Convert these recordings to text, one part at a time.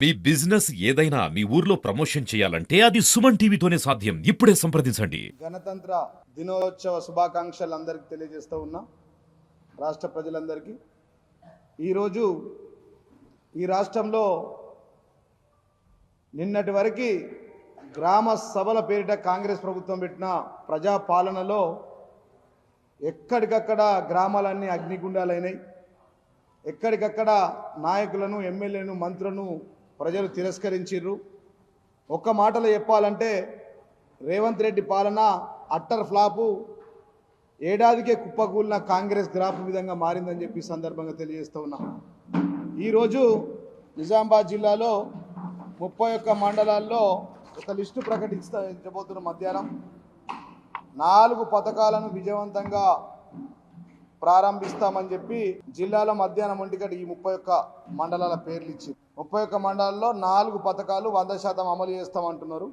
మీ business ఏదైనా మీ ఊర్లో promotion చేయాలంటే అది సుమన్ టీవీతోనే సాధ్యం. ఇప్పుడే సంప్రదించండి. గణతంత్ర దినోత్సవ శుభాకాంక్షలు అందరికీ తెలియజేస్తూ ఉన్నా. రాష్ట్ర ప్రజలందరికీ ఈరోజు ఈ రాష్ట్రంలో నిన్నటి వరకు గ్రామ సభల పేరిట కాంగ్రెస్ ప్రభుత్వం పెట్టిన ప్రజాపాలనలో ఎక్కడికక్కడ గ్రామాలన్నీ అగ్నిగుండాలైనాయి. ఎక్కడికక్కడ నాయకులను, ఎమ్మెల్యేలను, మంత్రులను ప్రజలు తిరస్కరించారు. ఒక్క మాటలో చెప్పాలంటే రేవంత్ రెడ్డి పాలన అట్టర్ ఫ్లాపు, ఏడాదికే కుప్పకూలిన కాంగ్రెస్ గ్రాఫ్ విధంగా మారిందని చెప్పి సందర్భంగా తెలియజేస్తూ ఉన్నా. ఈరోజు నిజామాబాద్ జిల్లాలో 31 మండలాల్లో ఒక లిస్టు ప్రకటించబోతున్న మధ్యాహ్నం 4 పథకాలను విజయవంతంగా ప్రారంభిస్తామని చెప్పి జిల్లాలో మధ్యాహ్నం 1 గంటకి ఈ 31 మండలాల పేర్లు ఇచ్చి 31 మండలాల్లో 4 పథకాలు 100% అమలు చేస్తామంటున్నారు.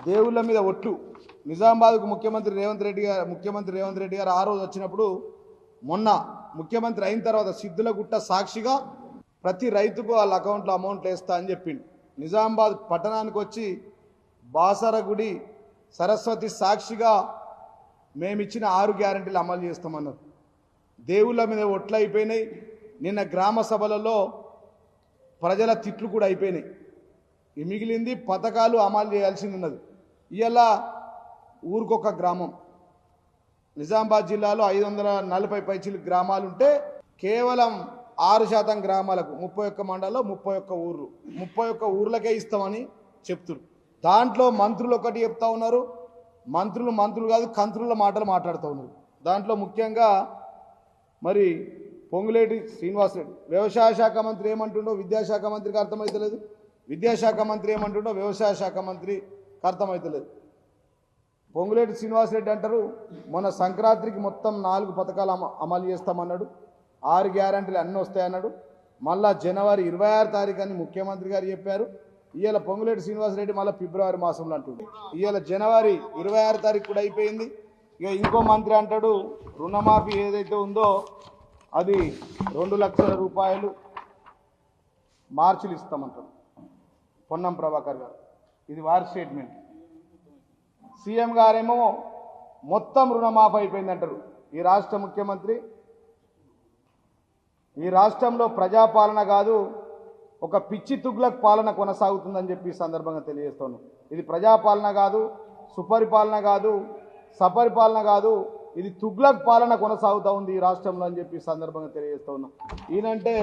దేవుళ్ళ మీద ఒట్లు. నిజామాబాద్కు ముఖ్యమంత్రి రేవంత్ రెడ్డి గారు ఆ రోజు వచ్చినప్పుడు, మొన్న ముఖ్యమంత్రి అయిన తర్వాత సిద్ధులగుట్ట సాక్షిగా ప్రతి రైతుకు వాళ్ళ అకౌంట్లో అమౌంట్లు వేస్తా అని చెప్పిండు. నిజామాబాద్ పట్టణానికి వచ్చి బాసరగుడి సరస్వతి సాక్షిగా మేమిచ్చిన 6 గ్యారెంటీలు అమలు చేస్తామన్నారు. దేవుళ్ళ మీద ఒట్లు అయిపోయినాయి. నిన్న గ్రామ సభలలో ప్రజల తిట్లు కూడా అయిపోయినాయి. మిగిలింది పథకాలు అమలు చేయాల్సింది ఉన్నది. ఇవాళ ఊరికొక గ్రామం. నిజామాబాద్ జిల్లాలో 540 పైచిలు గ్రామాలుంటే కేవలం 6% గ్రామాలకు 31 మండలంలో 31 ఊర్లు 31 ఊర్లకే ఇస్తామని చెప్తున్నారు. దాంట్లో మంత్రులు ఒకటి చెప్తా ఉన్నారు. మంత్రులు కాదు, కంత్రుల మాటలు మాట్లాడుతూ ఉన్నారు. దాంట్లో ముఖ్యంగా మరి పొంగులేటి శ్రీనివాసరెడ్డి వ్యవసాయ శాఖ మంత్రి ఏమంటుండో విద్యాశాఖ మంత్రికి అర్థమవుతలేదు, విద్యాశాఖ మంత్రి ఏమంటుండో వ్యవసాయ శాఖ మంత్రికి అర్థమవుతలేదు. పొంగులేటి శ్రీనివాసరెడ్డి అంటారు, మొన్న సంక్రాంతికి మొత్తం 4 పథకాలు అమలు చేస్తామన్నాడు, 6 గ్యారెంటీలు అన్నీ వస్తాయన్నాడు. మళ్ళా జనవరి 26 తారీఖు అని ముఖ్యమంత్రి గారు చెప్పారు. ఇవాళ పొంగులేటి శ్రీనివాసరెడ్డి మళ్ళీ ఫిబ్రవరి మాసంలో అంటుంది. ఇవాళ జనవరి 26 తారీఖు కూడా అయిపోయింది. ఇక ఇంకో మంత్రి అంటాడు, రుణమాఫీ ఏదైతే ఉందో అది 2 లక్షల రూపాయలు మార్చిలు ఇస్తామంటాడు పొన్నం ప్రభాకర్ గారు. ఇది వారి స్టేట్మెంట్. సీఎం గారేమో మొత్తం రుణమాఫీ అయిపోయిందంటారు. ఈ రాష్ట్ర ముఖ్యమంత్రి ఈ రాష్ట్రంలో ప్రజాపాలన కాదు, ఒక పిచ్చి తుగ్లక్ పాలన కొనసాగుతుందని చెప్పి సందర్భంగా తెలియజేస్తున్నాను. ఇది ప్రజాపాలన కాదు, సుపరిపాలన కాదు, సపరిపాలన కాదు, ఇది తుగ్లక్ పాలన కొనసాగుతూ ఉంది ఈ రాష్ట్రంలో అని చెప్పి సందర్భంగా తెలియజేస్తూ ఉన్నా. ఈయనంటే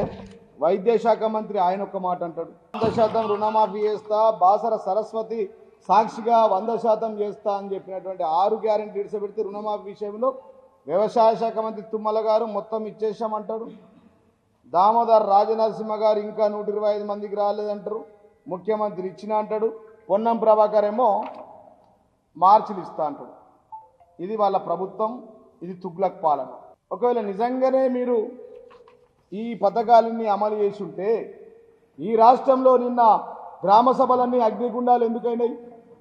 వైద్య శాఖ మంత్రి ఆయన ఒక్క మాట అంటాడు, 100% రుణమాఫీ చేస్తా, బాసర సరస్వతి సాక్షిగా 100% చేస్తా అని చెప్పినటువంటి 6 గ్యారెంటీ ఇడిసబెడితే రుణమాఫీ విషయంలో వ్యవసాయ శాఖ మంత్రి తుమ్మల గారు మొత్తం ఇచ్చేసామంటాడు. దామోదర్ రాజనరసింహ గారు ఇంకా 125 మందికి రాలేదంటారు, ముఖ్యమంత్రి ఇచ్చిన అంటాడు. పొన్నం ప్రభాకర్ ఏమో మార్చిలు ఇస్తా అంటాడు. ఇది వాళ్ళ ప్రభుత్వం, ఇది తుగ్లక్ పాలన. ఒకవేళ నిజంగానే మీరు ఈ పథకాలన్నీ అమలు చేసి ఉంటే ఈ రాష్ట్రంలో నిన్న గ్రామ సభలన్నీ అగ్నిగుండాలు ఎందుకైనాయి?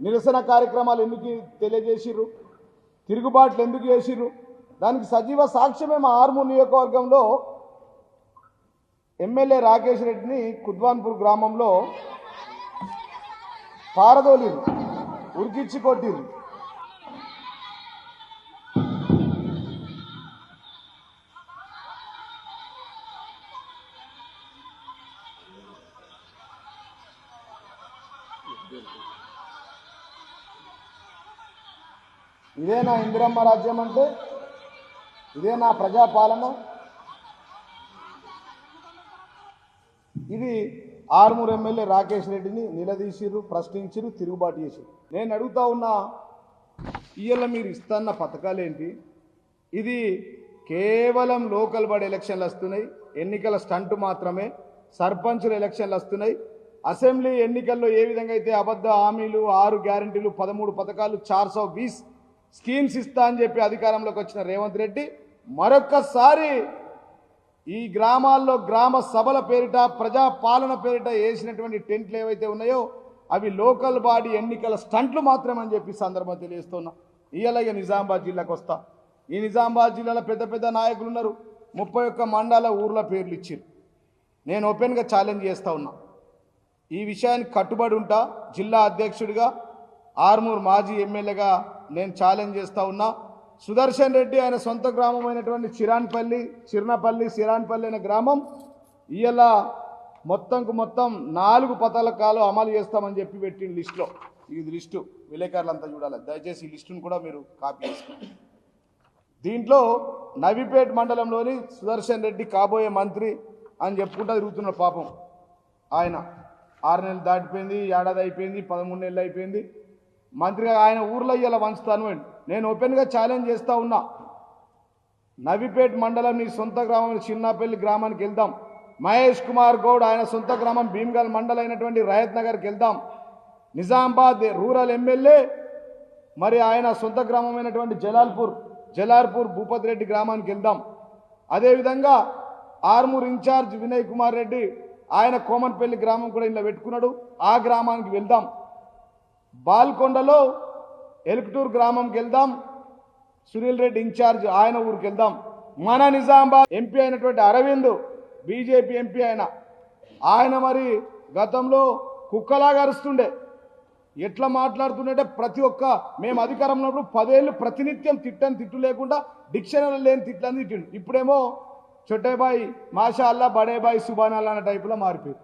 నిరసన కార్యక్రమాలు ఎందుకు తెలియజేసిర్రు? తిరుగుబాట్లు ఎందుకు చేసిర్రు? దానికి సజీవ సాక్ష్యమే మా ఆర్మూర్ నియోజకవర్గంలో ఎమ్మెల్యే రాకేష్ రెడ్డిని కుద్వాన్పూర్ గ్రామంలో పారదోలిరు, ఉరికిచ్చి కొట్టిరు. ఇదేనా ఇందిరమ్మ రాజ్యం అంటే? ఇదేనా ప్రజాపాలన? ఇది ఆర్మూర్ ఎమ్మెల్యే రాకేష్ రెడ్డిని నిలదీసిరు, ప్రశ్నించిరు, తిరుగుబాటు చేసిరు. నేను అడుగుతా ఉన్నా, ఇవాళ మీరు ఇస్తున్న పథకాలేంటి? ఇది కేవలం లోకల్ బాడీ ఎలక్షన్లు వస్తున్నాయి, ఎన్నికల స్టంట్ మాత్రమే. సర్పంచుల ఎలక్షన్లు వస్తున్నాయి. అసెంబ్లీ ఎన్నికల్లో ఏ విధంగా అయితే అబద్ధ హామీలు, 6 గ్యారెంటీలు, 13 పథకాలు, 420 స్కీమ్స్ ఇస్తా అని చెప్పి అధికారంలోకి వచ్చిన రేవంత్ రెడ్డి మరొక్కసారి ఈ గ్రామాల్లో గ్రామ సభల పేరిట, ప్రజాపాలన పేరిట వేసినటువంటి టెంట్లు ఏవైతే ఉన్నాయో అవి లోకల్ బాడీ ఎన్నికల స్టంట్లు మాత్రమని చెప్పి సందర్భం తెలియజేస్తున్నా. ఇవాళ నిజామాబాద్ జిల్లాకు వస్తా. ఈ నిజామాబాద్ జిల్లాలో పెద్ద పెద్ద నాయకులు ఉన్నారు. 31 మండల ఊర్ల పేర్లు ఇచ్చారు. నేను ఓపెన్గా ఛాలెంజ్ చేస్తూ ఉన్నా. ఈ విషయానికి కట్టుబడి ఉంటా. జిల్లా అధ్యక్షుడిగా, ఆర్మూర్ మాజీ ఎమ్మెల్యేగా నేను ఛాలెంజ్ చేస్తూ ఉన్నా. సుదర్శన్ రెడ్డి ఆయన సొంత గ్రామం అయినటువంటి చిర్నపల్లి సిరాన్పల్లి అనే గ్రామం ఇవాళ మొత్తం 4 పథకాలు అమలు చేస్తామని చెప్పి పెట్టిన లిస్టులో. ఇది లిస్టు, విలేకరులంతా చూడాలి. దయచేసి ఈ లిస్టును కూడా మీరు కాపీ చేసుకోండి. దీంట్లో నవీపేట్ మండలంలోని సుదర్శన్ రెడ్డి కాబోయే మంత్రి అని చెప్పుకుంటూ తిరుగుతున్న పాపం ఆయన 6 నెలలు దాటిపోయింది, ఏడాది అయిపోయింది, 13 నెలలు అయిపోయింది. మంత్రిగా ఆయన ఊర్లో ఇలా వంచుతాను. నేను ఓపెన్గా ఛాలెంజ్ చేస్తూ ఉన్నా. నవీపేట్ మండలం నీ సొంత గ్రామం చిన్నపల్లి గ్రామానికి వెళ్దాం. మహేష్ కుమార్ గౌడ్ ఆయన సొంత గ్రామం భీమ్గల్ మండలం అయినటువంటి రయత్ నగర్కి వెళ్దాం. నిజామాబాద్ రూరల్ ఎమ్మెల్యే మరి ఆయన సొంత గ్రామం అయినటువంటి జలాల్పూర్ భూపతి రెడ్డి గ్రామానికి వెళ్దాం. అదేవిధంగా ఆర్మూర్ ఇన్ఛార్జ్ వినయ్ కుమార్ రెడ్డి ఆయన కోమన్పల్లి గ్రామం కూడా ఇలా పెట్టుకున్నాడు. ఆ గ్రామానికి వెళ్దాం. బాల్కొండలో ఎలుకటూరు గ్రామంకి వెళ్దాం. సునీల్ రెడ్డి ఇన్ఛార్జ్ ఆయన ఊరికి వెళ్దాం. మన నిజామాబాద్ ఎంపీ అయినటువంటి అరవింద్ బీజేపీ ఎంపీ ఆయన మరి గతంలో కుక్కలాగా అరుస్తుండే. ఎట్లా మాట్లాడుతుండే ప్రతి ఒక్క మేము అధికారంలో ఉన్నప్పుడు 10 ఏళ్ళు ప్రతినిత్యం తిట్టు లేకుండా డిక్షనరీ లేని తిట్లని తిట్టిండు. ఇప్పుడేమో చొట్టేబాయి మాషా అల్లా బడేబాయి సుబాన్ అల్లా అన్న టైపులో మారిపోయింది.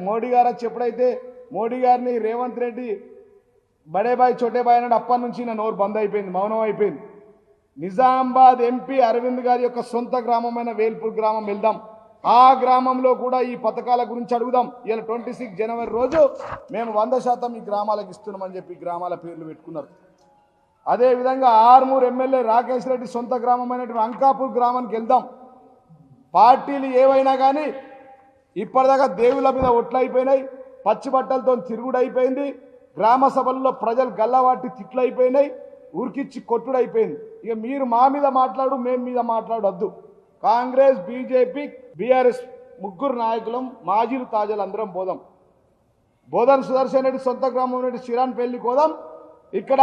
మోడీ గారు వచ్చి ఎప్పుడైతే మోడీ గారిని రేవంత్ రెడ్డి బడేబాయి చొట్టేబాయి అన్నాడు అప్పటి నుంచి నా నోరు బంద్ అయిపోయింది, మౌనం అయిపోయింది. నిజామాబాద్ ఎంపీ అరవింద్ గారి యొక్క సొంత గ్రామమైన వేల్పూర్ గ్రామం వెళ్దాం. ఆ గ్రామంలో కూడా ఈ పథకాల గురించి అడుగుదాం. ఇలా 26 జనవరి రోజు మేము 100% ఈ గ్రామాలకు ఇస్తున్నామని చెప్పి గ్రామాల పేర్లు పెట్టుకున్నారు. అదేవిధంగా ఆర్మూర్ ఎమ్మెల్యే రాకేష్ రెడ్డి సొంత గ్రామమైనటువంటి అంకాపూర్ గ్రామానికి వెళ్దాం. పార్టీలు ఏవైనా కానీ ఇప్పటిదాకా దేవుళ్ళ మీద ఒట్లయిపోయినాయి, పచ్చి బట్టలతో తిరుగుడు అయిపోయింది, గ్రామ సభల్లో ప్రజలు గల్లవాటి తిట్లు అయిపోయినాయి, ఉరికిచ్చి కొట్టుడు అయిపోయింది. ఇక మీరు మా మీద మాట్లాడు, మేము మీద మాట్లాడొద్దు. కాంగ్రెస్, బీజేపీ, బీఆర్ఎస్ ముగ్గురు నాయకులం, మాజీలు తాజాలు అందరం బోధన్ సుదర్శన్ రెడ్డి సొంత గ్రామం నుండి చిరాన్పల్లి కోదాం. ఇక్కడ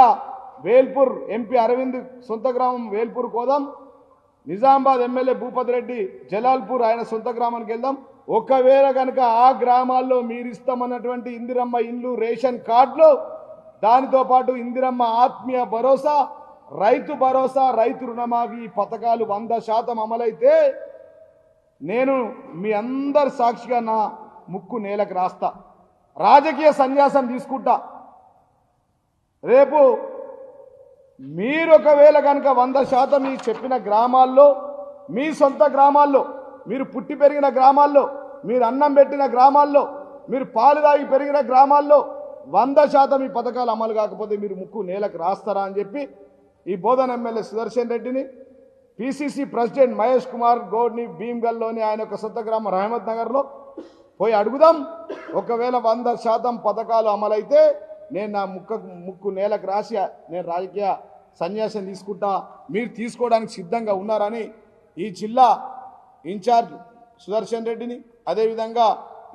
వేల్పూర్ ఎంపీ అరవింద్ సొంత గ్రామం వేల్పూర్ కోదాం. నిజామాబాద్ ఎమ్మెల్యే భూపతి రెడ్డి జలాల్పూర్ ఆయన సొంత గ్రామానికి వెళ్దాం. ఒకవేళ కనుక ఆ గ్రామాల్లో మీరు ఇస్తామన్నటువంటి ఇందిరమ్మ ఇండ్లు, రేషన్ కార్డులు, దానితో పాటు ఇందిరమ్మ ఆత్మీయ భరోసా, రైతు భరోసా, రైతు రుణమాఫీ పథకాలు 100% అమలైతే నేను మీ అందరి సాక్షిగా నా ముక్కు నేలకు రాస్తా, రాజకీయ సన్యాసం తీసుకుంటా. రేపు మీరు ఒకవేళ కనుక 100% మీ చెప్పిన గ్రామాల్లో, మీ సొంత గ్రామాల్లో, మీరు పుట్టి పెరిగిన గ్రామాల్లో, మీరు అన్నం పెట్టిన గ్రామాల్లో, మీరు పాలు తాగి పెరిగిన గ్రామాల్లో 100% ఈ పథకాలు అమలు కాకపోతే మీరు ముక్కు నేలకు రాస్తారా అని చెప్పి ఈ బోధన్ ఎమ్మెల్యే సుదర్శన్ రెడ్డిని, పిసిసి ప్రెసిడెంట్ మహేష్ కుమార్ గౌడ్ని భీమ్గల్లోని ఆయన యొక్క సొంత గ్రామం రహమత్ నగర్లో పోయి అడుగుదాం. ఒకవేళ 100% పథకాలు అమలైతే నేను నా ముక్కు నేలకు రాసి నేను రాజకీయ సన్యాసం తీసుకుంటా, మీరు తీసుకోవడానికి సిద్ధంగా ఉన్నారని ఈ జిల్లా ఇన్ఛార్జ్ సుదర్శన్ రెడ్డిని, అదేవిధంగా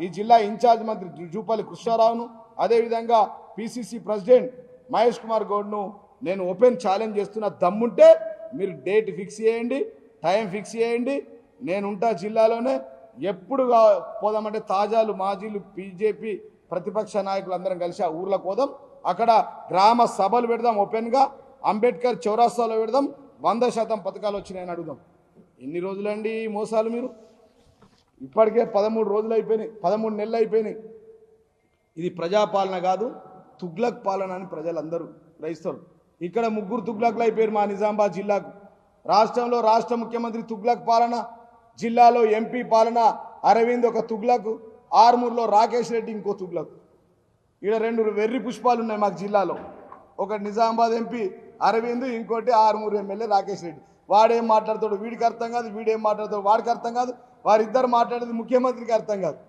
ఈ జిల్లా ఇన్ఛార్జ్ మంత్రి జూపల్లి కృష్ణారావును, అదేవిధంగా పిసిసి ప్రెసిడెంట్ మహేష్ కుమార్ గౌడ్ను నేను ఓపెన్ ఛాలెంజ్ చేస్తున్న. దమ్ముంటే మీరు డేట్ ఫిక్స్ చేయండి, టైం ఫిక్స్ చేయండి, నేనుంటా జిల్లాలోనే. ఎప్పుడు పోదామంటే తాజాలు, మాజీలు, బీజేపీ ప్రతిపక్ష నాయకులు అందరం కలిసి ఆ ఊర్లోకి పోదాం. అక్కడ గ్రామ సభలు పెడదాం, ఓపెన్గా అంబేద్కర్ చౌరాస్తాలో పెడదాం. 100% పథకాలు వచ్చినాయని అడుగుదాం. ఎన్ని రోజులండి మోసాలు మీరు? ఇప్పటికే 13 రోజులు అయిపోయినాయి, 13 నెలలు అయిపోయినాయి. ఇది ప్రజాపాలన కాదు, తుగ్లక్ పాలన అని ప్రజలందరూ గ్రహిస్తారు. ఇక్కడ 3 తుగ్లక్లు అయిపోయారు మా నిజామాబాద్ జిల్లాకు. రాష్ట్రంలో రాష్ట్ర ముఖ్యమంత్రి తుగ్లక్ పాలన, జిల్లాలో ఎంపీ పాలన అరవింద్ ఒక తుగ్లక్, ఆర్మూర్లో రాకేష్ రెడ్డి ఇంకో తుగ్లక్. ఇక్కడ 2 వెర్రి పుష్పాలు ఉన్నాయి మాకు జిల్లాలో. ఒకటి నిజామాబాద్ ఎంపీ అరవింద్, ఇంకోటి ఆర్మూర్ ఎమ్మెల్యే రాకేష్ రెడ్డి. వాడేం మాట్లాడతాడు వీడికి అర్థం కాదు, వీడేం మాట్లాడతాడు వాడికి అర్థం కాదు, వారిద్దరు మాట్లాడేది ముఖ్యమంత్రికి అర్థం కాదు.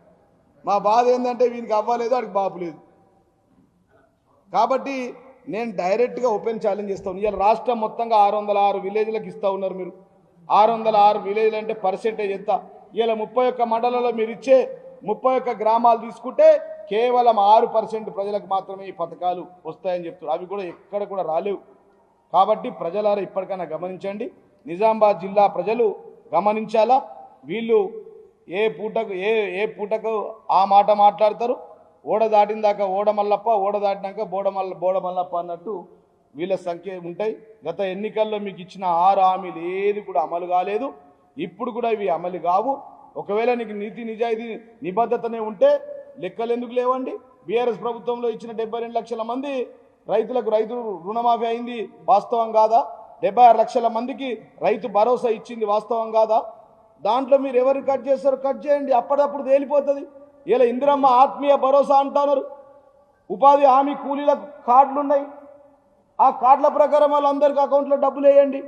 మా బాధ ఏంటంటే వీనికి అవ్వలేదు, వాడికి బాపు లేదు. కాబట్టి నేను డైరెక్ట్గా ఓపెన్ ఛాలెంజ్ చేస్తాను. ఇవాళ రాష్ట్రం మొత్తంగా 606 విలేజ్లకు ఇస్తూ ఉన్నారు మీరు. 606 విలేజ్లు అంటే పర్సెంటేజ్ ఎంత? ఇవాళ 31 మండలంలో మీరు ఇచ్చే 31 గ్రామాలు తీసుకుంటే కేవలం 6% ప్రజలకు మాత్రమే ఈ పథకాలు వస్తాయని చెప్తారు. అవి కూడా ఎక్కడ కూడా రాలేవు. కాబట్టి ప్రజలారా ఇప్పటికైనా గమనించండి, నిజామాబాద్ జిల్లా ప్రజలు గమనించాలా. వీళ్ళు ఏ పూటకు ఆ మాట మాట్లాడతారు. ఓడ దాటిన దాకా ఓడ మల్లప్ప, ఓడ దాటినాక బోడ మల్లప్ప అన్నట్టు వీళ్ళ సంఖ్య ఉంటాయి. గత ఎన్నికల్లో మీకు ఇచ్చిన 6 హామీలు ఏది కూడా అమలు కాలేదు. ఇప్పుడు కూడా ఇవి అమలు కావు. ఒకవేళ నీకు నీతి నిజాయితీ నిబద్ధతనే ఉంటే లెక్కలు ఎందుకు లేవండి? బీఆర్ఎస్ ప్రభుత్వంలో ఇచ్చిన 72 లక్షల మంది రైతు రుణమాఫీ అయింది వాస్తవం కాదా? 76 లక్షల మందికి రైతు భరోసా ఇచ్చింది వాస్తవం కాదా? దాంట్లో మీరు ఎవరిని కట్ చేస్తారో కట్ చేయండి, అప్పటికప్పుడు తేలిపోతుంది. ఇలా ఇందిరమ్మ ఆత్మీయ భరోసా అంటున్నారు. ఉపాధి హామీ కూలీల కార్డులు ఉన్నాయి. ఆ కార్డుల ప్రకారం వాళ్ళందరికీ అకౌంట్లో డబ్బులు వేయండి.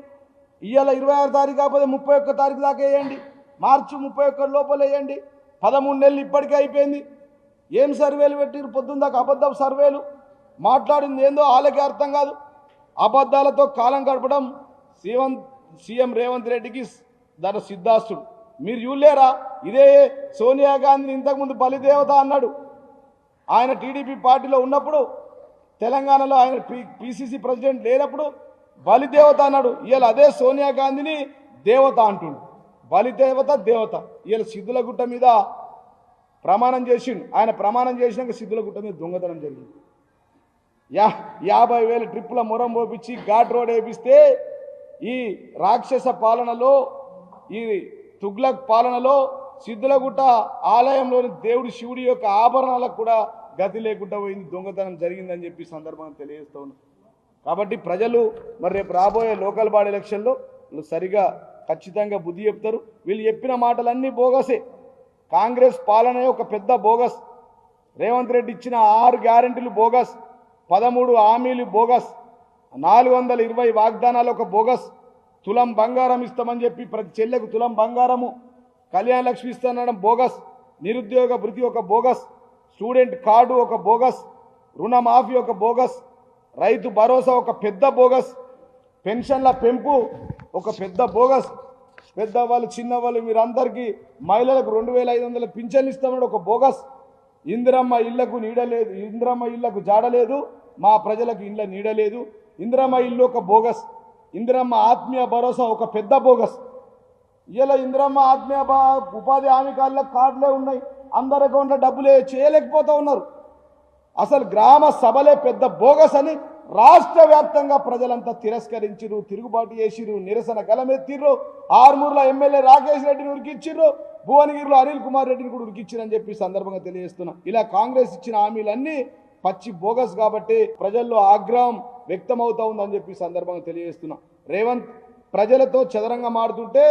ఇవాళ 26 తారీఖు కాకపోతే 31 తారీఖు దాకా వేయండి. మార్చి 31 లోపల వేయండి. 13 నెలలు ఇప్పటికే అయిపోయింది. ఏం సర్వేలు పెట్టిరు? పొద్దున్న దాకా అబద్ధం సర్వేలు మాట్లాడింది ఏందో వాళ్ళకే అర్థం కాదు. అబద్ధాలతో కాలం గడపడం సీఎం రేవంత్ రెడ్డికి దాని సిద్ధాస్తుడు. మీరు చూడలేరా? ఇదే సోనియా గాంధీని ఇంతకుముందు బలిదేవత అన్నాడు. ఆయన టీడీపీ పార్టీలో ఉన్నప్పుడు తెలంగాణలో ఆయన పిసిసి ప్రెసిడెంట్ లేనప్పుడు బలిదేవత అన్నాడు. ఇవాళ అదే సోనియా గాంధీని దేవత అంటుండు. బలిదేవత దేవత. ఇవాళ సిద్ధులగుట్ట మీద ప్రమాణం చేసిండు. ఆయన ప్రమాణం చేసినాక సిద్ధులగుట్ట మీద దొంగతనం జరిగింది. 50,000 ట్రిప్పుల మొరం పోపించి ఘాట్ రోడ్ వేపిస్తే ఈ రాక్షస పాలనలో, ఈ తుగ్లక్ పాలనలో సిద్ధులగుట్ట ఆలయంలోని దేవుడి శివుడి యొక్క ఆభరణాలకు కూడా గతి లేకుండా పోయింది. దొంగతనం జరిగిందని చెప్పి సందర్భంగా తెలియజేస్తూ ఉన్నాం. కాబట్టి ప్రజలు మరి రేపు రాబోయే లోకల్ బాడీ ఎలక్షన్లో సరిగా ఖచ్చితంగా బుద్ధి చెప్తారు. వీళ్ళు చెప్పిన మాటలన్నీ బోగసే. కాంగ్రెస్ పాలనే ఒక పెద్ద బోగస్. రేవంత్ రెడ్డి ఇచ్చిన 6 గ్యారెంటీలు బోగస్, 13 హామీలు బోగస్, 420 వాగ్దానాలు ఒక బోగస్. తులం బంగారం ఇస్తామని చెప్పి ప్రతి చెల్లెకు తులం బంగారము, కళ్యాణ లక్ష్మి ఇస్తానడం బోగస్, నిరుద్యోగ భృతి ఒక బోగస్, స్టూడెంట్ కార్డు ఒక బోగస్, రుణమాఫీ ఒక బోగస్, రైతు భరోసా ఒక పెద్ద బోగస్, పెన్షన్ల పెంపు ఒక పెద్ద బోగస్, పెద్దవాళ్ళు చిన్నవాళ్ళు మీరందరికీ మహిళలకు 2,500 పింఛన్లు ఇస్తామని ఒక బోగస్, ఇందిరమ్మ ఇళ్లకు నీడలేదు, ఇందిరమ్మ ఇళ్లకు జాడలేదు, మా ప్రజలకు ఇళ్ళ నీడలేదు, ఇందిరమ్మ ఇల్లు ఒక బోగస్, ఇందిరమ్మ ఆత్మీయ భరోసా ఒక పెద్ద బోగస్. ఇలా ఇందిరమ్మ ఆత్మీయ ఉపాధి హామీ కార్డులే ఉన్నాయి, అందరి అకౌంట్లో డబ్బులే చేయలేకపోతూ ఉన్నారు. అసలు గ్రామ సభలే పెద్ద బోగస్ అని రాష్ట్ర వ్యాప్తంగా ప్రజలంతా తిరస్కరించిరు, తిరుగుబాటు చేసిరు, నిరసన గలమెత్తిర్రు. ఆర్మూర్లో ఎమ్మెల్యే రాకేష్ రెడ్డిని ఉరికిచ్చిర్రు, భువనగిరిలో అనిల్ కుమార్ రెడ్డిని కూడా ఉరికిచ్చిరని చెప్పి సందర్భంగా తెలియజేస్తున్నాం. ఇలా కాంగ్రెస్ ఇచ్చిన హామీలన్నీ పచ్చి బోగస్ కాబట్టి ప్రజల్లో ఆగ్రహం వ్యక్తమవుతా ఉందని చెప్పి సందర్భంగా తెలియజేస్తున్నాం. రేవంత్ ప్రజలతో చదరంగం ఆడుతుంటే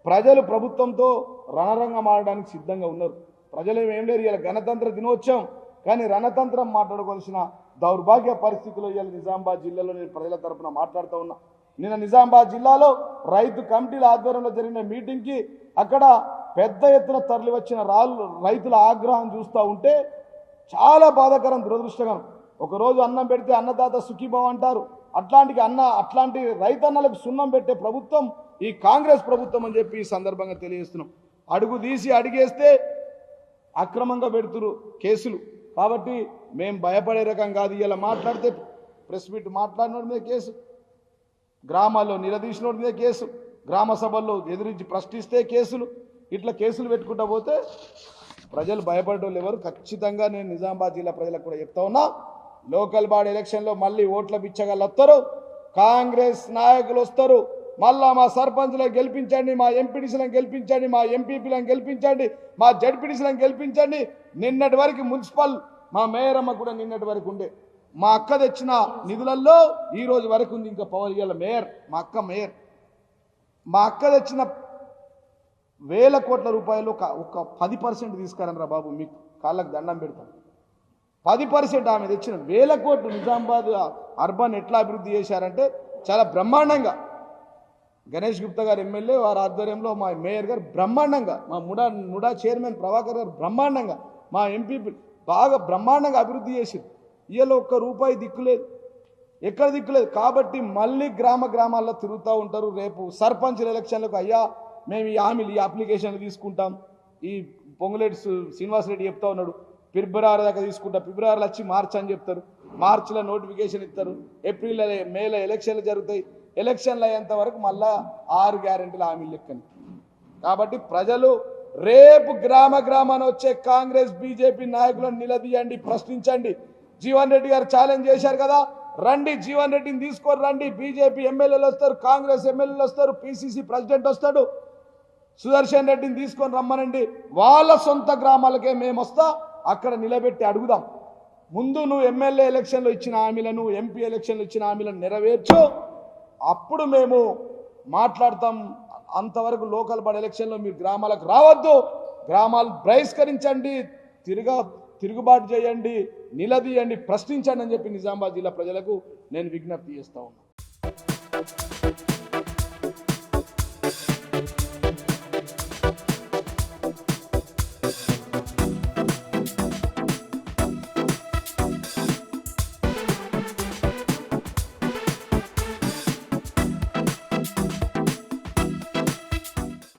ప్రజలు ప్రభుత్వంతో రణరంగం ఆడడానికి సిద్ధంగా ఉన్నారు. ప్రజలు ఏం లేరు. ఇలా గణతంత్ర దినోత్సవం కానీ రణతంత్రం మాట్లాడుకోవాల్సిన దౌర్భాగ్య పరిస్థితుల్లో ఇవాళ నిజామాబాద్ జిల్లాలో నేను ప్రజల తరఫున మాట్లాడుతూ ఉన్నా. నిన్న నిజామాబాద్ జిల్లాలో రైతు కమిటీల ఆధ్వర్యంలో జరిగిన మీటింగ్కి అక్కడ పెద్ద ఎత్తున తరలి వచ్చిన రైతుల ఆగ్రహం చూస్తూ ఉంటే చాలా బాధాకరం, దురదృష్టకరం. ఒకరోజు అన్నం పెడితే అన్నదాత సుఖీభావ అంటారు. అట్లాంటి రైతన్నలకు సున్నం పెట్టే ప్రభుత్వం ఈ కాంగ్రెస్ ప్రభుత్వం అని చెప్పి ఈ సందర్భంగా తెలియజేస్తున్నాం. అడుగు తీసి అడిగేస్తే అక్రమంగా పెడుతురు కేసులు. కాబట్టి మేము భయపడే రకం కాదు. ఇలా మాట్లాడితే ప్రెస్ మీట్ మాట్లాడినోడి మీద కేసు, గ్రామాల్లో నిలదీసినోడి మీద కేసు, గ్రామ సభల్లో ఎదిరించి ప్రశ్నిస్తే కేసులు, ఇట్లా కేసులు పెట్టుకుంటా పోతే ప్రజలు భయపడేవాళ్ళు ఎవరు? ఖచ్చితంగా నేను నిజామాబాద్ జిల్లా ప్రజలకు కూడా చెప్తా ఉన్నా, లోకల్ బాడీ ఎలక్షన్లో మళ్ళీ ఓట్ల బిచ్చగాళ్ళు వస్తారు, కాంగ్రెస్ నాయకులు వస్తారు. మళ్ళా మా సర్పంచ్లను గెలిపించండి, మా ఎంపీటీసీలను గెలిపించండి, మా ఎంపీపీలను గెలిపించండి, మా జడ్పీటీసీలను గెలిపించండి. నిన్నటి వరకు మున్సిపల్ మా మేయర్ అమ్మ కూడా నిన్నటి వరకు ఉండే, మా అక్క తెచ్చిన నిధులలో ఈ రోజు వరకు ఉంది. ఇంకా పవర్ ఇయ్యాల మేయర్, మా అక్క మేయర్, మా అక్క తెచ్చిన 1,000 కోట్ల రూపాయలు ఒక 10% తీసుకురండి రా బాబు, మీకు కాళ్ళకు దండం పెడతాను. 10% ఆమె తెచ్చిన 1,000 కోట్లు నిజామాబాద్ అర్బన్ ఎట్లా అభివృద్ధి చేశారంటే చాలా బ్రహ్మాండంగా. గణేష్ గుప్తా గారు ఎమ్మెల్యే వారి ఆధ్వర్యంలో మా మేయర్ గారు బ్రహ్మాండంగా, మా నుడా చైర్మన్ ప్రభాకర్ గారు బ్రహ్మాండంగా, మా ఎంపీ బాగా బ్రహ్మాండంగా అభివృద్ధి చేశారు. ఇవాళ ఒక్క రూపాయి దిక్కులేదు, ఎక్కడ దిక్కులేదు. కాబట్టి మళ్ళీ గ్రామాల్లో తిరుగుతూ ఉంటారు. రేపు సర్పంచ్ల ఎలక్షన్లకు అయ్యా మేము ఈ హామీలు ఈ అప్లికేషన్లు తీసుకుంటాం, ఈ పొంగులేటి శ్రీనివాసరెడ్డి చెప్తా ఉన్నాడు ఫిబ్రవరి దాకా తీసుకుంటాం, ఫిబ్రవరిలో వచ్చి మార్చి అని చెప్తారు, మార్చిలో నోటిఫికేషన్ ఇస్తారు, ఏప్రిల్ మేలో ఎలక్షన్లు జరుగుతాయి. ఎలక్షన్లు అయ్యేంత వరకు మళ్ళా 6 గ్యారెంటీల హామీలు లెక్కని. కాబట్టి ప్రజలు రేపు గ్రామాన వచ్చే కాంగ్రెస్ బీజేపీ నాయకులను నిలదీయండి, ప్రశ్నించండి. జీవన్ రెడ్డి గారు ఛాలెంజ్ చేశారు కదా, రండి జీవన్ రెడ్డిని తీసుకొని రండి. బీజేపీ ఎమ్మెల్యేలు వస్తారు, కాంగ్రెస్ ఎమ్మెల్యేలు వస్తారు, పిసిసి ప్రెసిడెంట్ వస్తాడు, సుదర్శన్ రెడ్డిని తీసుకొని రమ్మనండి. వాళ్ళ సొంత గ్రామాలకే మేము వస్తా, అక్కడ నిలబెట్టి అడుగుదాం. ముందు నువ్వు ఎమ్మెల్యే ఎలక్షన్లో ఇచ్చిన హామీలను, ఎంపీ ఎలక్షన్లో ఇచ్చిన హామీలను నెరవేర్చు, అప్పుడు మేము మాట్లాడతాం. అంతవరకు లోకల్ బాడీ ఎలక్షన్లో మీరు గ్రామాలకు రావద్దు, గ్రామాలు బహిష్కరించండి, తిరుగుబాటు చేయండి, నిలదీయండి, ప్రశ్నించండి అని చెప్పి నిజామాబాద్ జిల్లా ప్రజలకు నేను విజ్ఞప్తి చేస్తా ఉన్నాను.